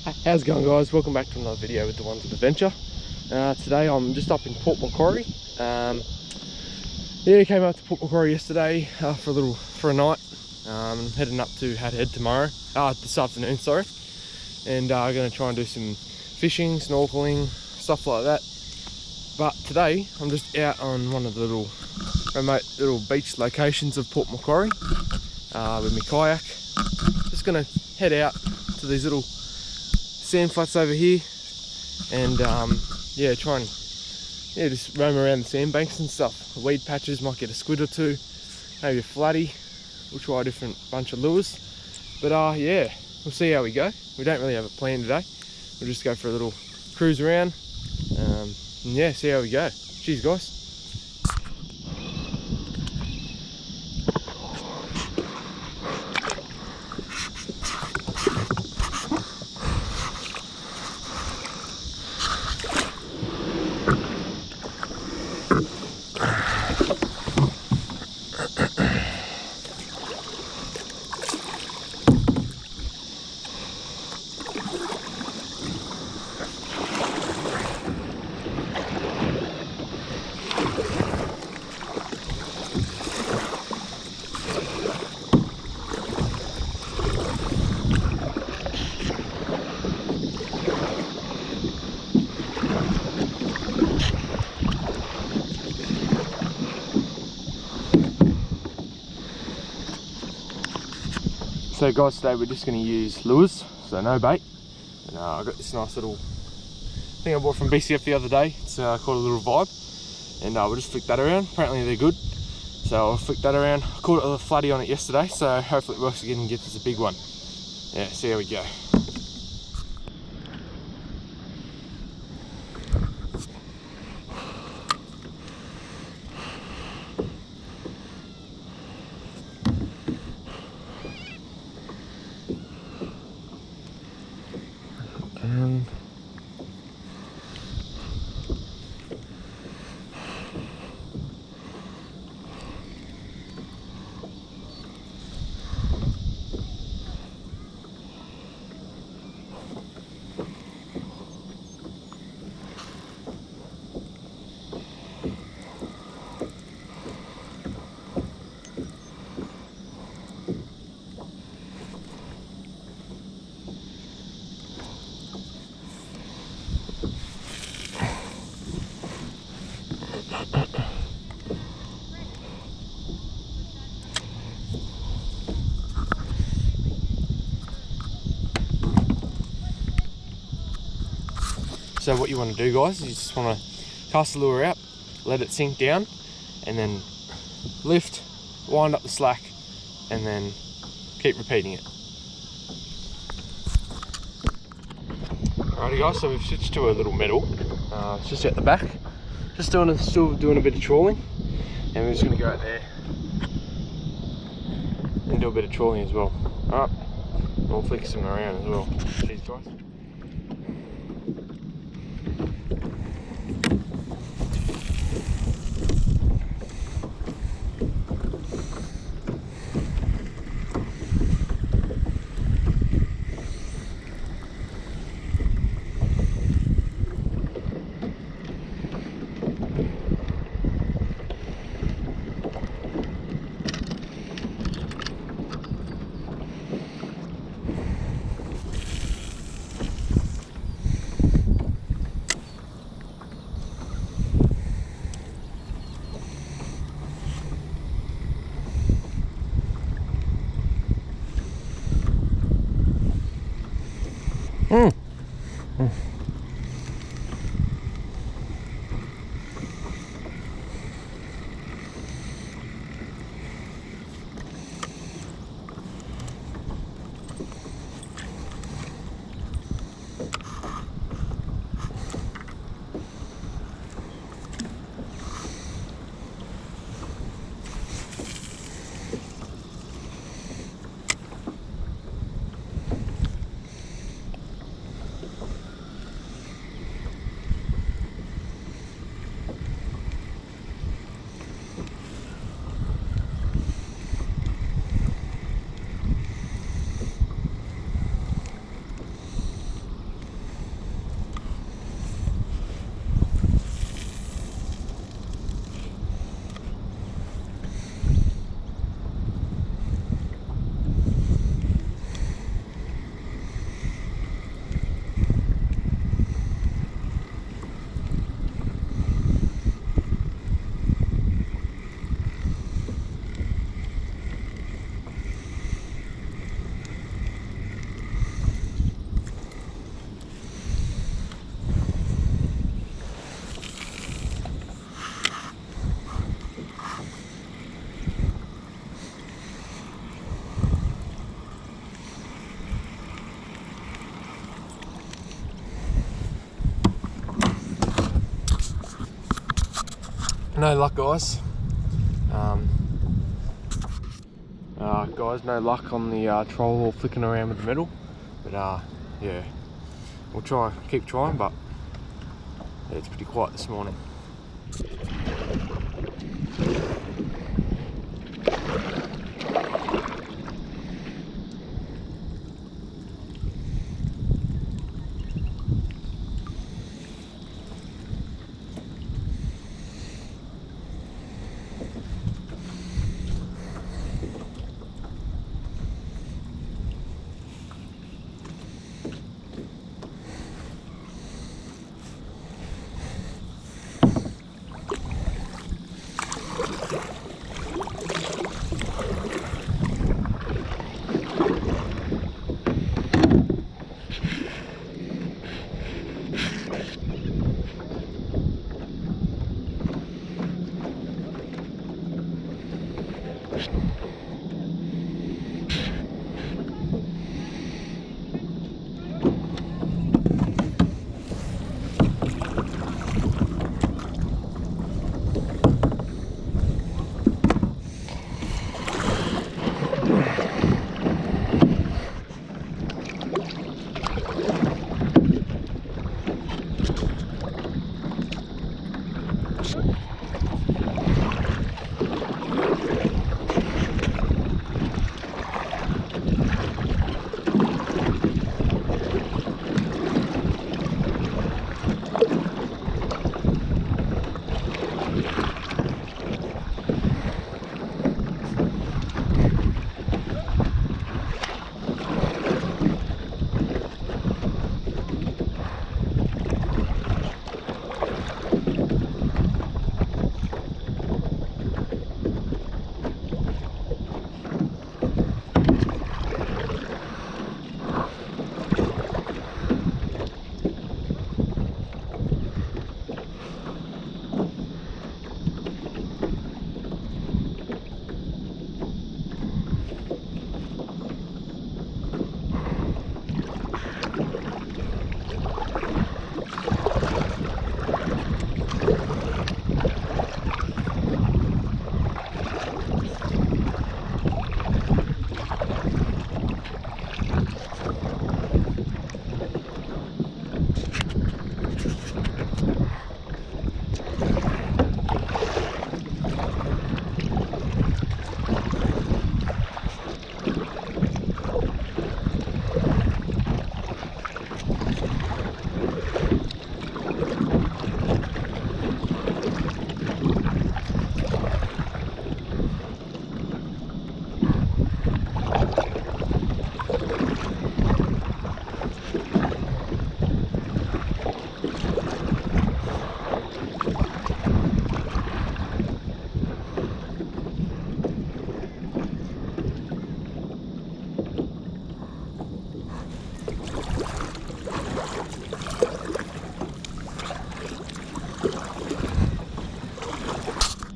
How's it going, guys? Welcome back to another video with the Ones with Adventure. Today I'm just up in Port Macquarie. Yeah, came out to Port Macquarie yesterday for a night. Heading up to Hat Head tomorrow, this afternoon, sorry. And I'm going to try and do some fishing, snorkeling, stuff like that. But today I'm just out on one of the remote little beach locations of Port Macquarie with my kayak. Just going to head out to these little sand flats over here and yeah, try and just roam around the sandbanks and stuff. The weed patches, might get a squid or two, maybe a flatty. We'll try a different bunch of lures, but yeah, we'll see how we go. We don't really have a plan today. We'll just go for a little cruise around and yeah, see how we go. Cheers, guys. So guys, today we're just going to use lures, so no bait. And I got this nice little thing I bought from BCF the other day. It's called a little Vibe, and we'll just flick that around. Apparently they're good, so I'll flick that around. I caught a flatty on it yesterday, so hopefully it works again and gets us a big one. Yeah, see how we go. So what you want to do, guys, is you just want to cast the lure out, let it sink down, and then lift, wind up the slack, and then keep repeating it. Alrighty guys, so we've switched to a little metal. It's just out the back. Still doing a bit of trawling, and we're just going to go out there and do a bit of trawling as well. Alright, we'll flick some around as well. Cheers guys. No luck, guys. Guys, no luck on the troll or flicking around with the metal. But yeah, we'll keep trying, but yeah, it's pretty quiet this morning.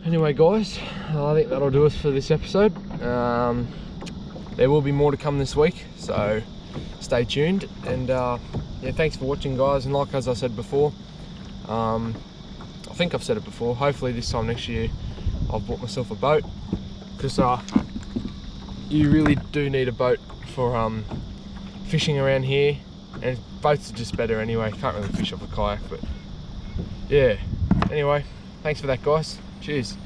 Anyway guys, I think that'll do us for this episode. There will be more to come this week, so stay tuned. And yeah, thanks for watching guys. And like as I said before, I think I've said it before, hopefully this time next year I've bought myself a boat, because you really do need a boat for fishing around here, and boats are just better anyway. Can't really fish off a kayak, but yeah. Anyway, thanks for that guys. Cheers.